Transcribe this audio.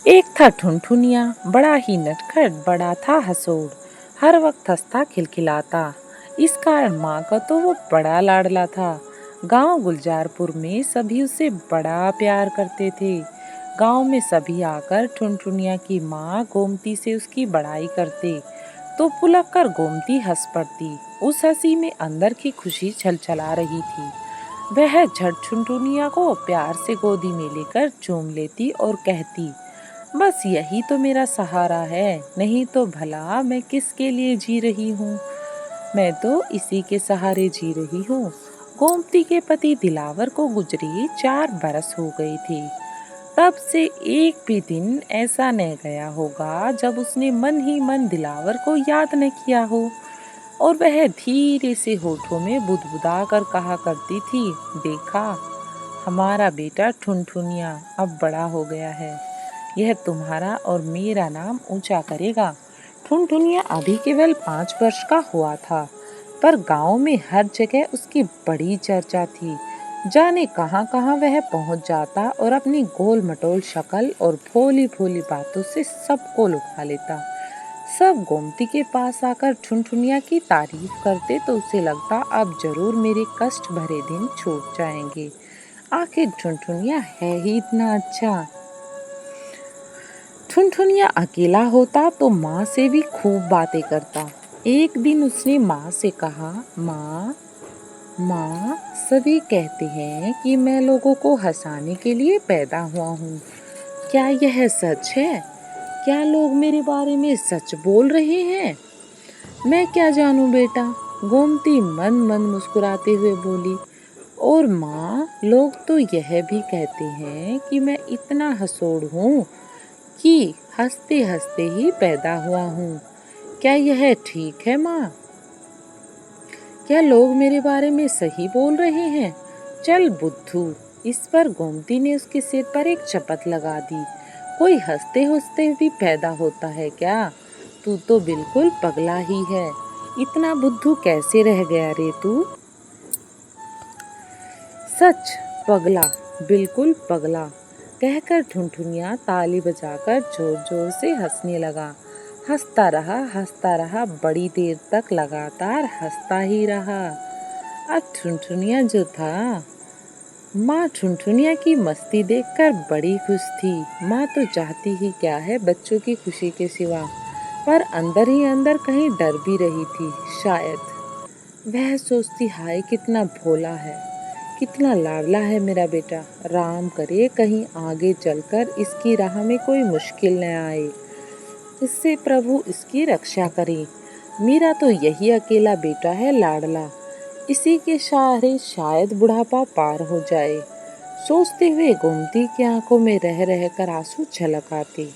एक था ठुनठुनिया, बड़ा ही नटखट, बड़ा था हंसोड़, हर वक्त हंसता खिलखिलाता। इस कारण माँ का तो वो बड़ा लाडला था। गांव गुलजारपुर में सभी उसे बड़ा प्यार करते थे। गांव में सभी आकर ठुनठुनिया की माँ गोमती से उसकी बड़ाई करते तो पुलक कर गोमती हंस पड़ती। उस हंसी में अंदर की खुशी छलछला रही थी। वह झट ठुनठुनिया को प्यार से गोदी में लेकर चूम लेती और कहती, बस यही तो मेरा सहारा है, नहीं तो भला मैं किसके लिए जी रही हूँ। मैं तो इसी के सहारे जी रही हूँ। गोमती के पति दिलावर को गुजरी 4 बरस हो गए थे। तब से एक भी दिन ऐसा न गया होगा जब उसने मन ही मन दिलावर को याद न किया हो। और वह धीरे से होठों में बुदबुदा कर कहा करती थी, देखा, हमारा बेटा ठुनठुनिया अब बड़ा हो गया है। यह तुम्हारा और मेरा नाम ऊंचा करेगा। ठुनठुनिया अभी केवल 5 वर्ष का हुआ था, पर गांव में हर जगह उसकी बड़ी चर्चा थी। जाने कहां कहां वह पहुंच जाता और अपनी गोल मटोल शक्ल और भोली भोली बातों से सबको लुभा लेता। सब गोमती के पास आकर ठुनठुनिया की तारीफ करते तो उसे लगता, अब जरूर मेरे कष्ट भरे दिन छूट जाएंगे। आखिर ठुनठुनिया है ही इतना अच्छा। ठुनठुनिया अकेला होता तो माँ से भी खूब बातें करता। एक दिन उसने माँ से कहा, माँ माँ, सभी कहते हैं कि मैं लोगों को हंसाने के लिए पैदा हुआ हूँ। क्या यह सच है? क्या लोग मेरे बारे में सच बोल रहे हैं? मैं क्या जानूं बेटा, गोमती मन मन मुस्कुराते हुए बोली। और माँ, लोग तो यह भी कहते हैं कि मैं इतना हंसोड़ हूँ कि हंसते हंसते ही पैदा हुआ हूँ। क्या यह ठीक है माँ? क्या लोग मेरे बारे में सही बोल रहे हैं? चल बुद्धू। इस पर गोमती ने उसके सिर पर एक चपत लगा दी। कोई हंसते हंसते भी पैदा होता है क्या? तू तो बिल्कुल पगला ही है। इतना बुद्धू कैसे रह गया रे तू? सच, पगला, बिल्कुल पगला, कहकर ठुनठुनिया ताली बजाकर जोर जोर से हंसने लगा। हंसता रहा, बड़ी देर तक लगातार हंसता ही रहा। अब ठुनठुनिया जो था, माँ ठुनठुनिया की मस्ती देखकर बड़ी खुश थी। माँ तो चाहती ही क्या है बच्चों की खुशी के सिवा, पर अंदर ही अंदर कहीं डर भी रही थी। शायद वह सोचती, हाय कितना भोला है, कितना लाडला है मेरा बेटा। राम करे कहीं आगे चलकर इसकी राह में कोई मुश्किल न आए। इससे प्रभु इसकी रक्षा करे। मेरा तो यही अकेला बेटा है लाडला, इसी के सहारे शायद बुढ़ापा पार हो जाए। सोचते हुए गोमती की आंखों में रह रह कर आंसू छलक आते।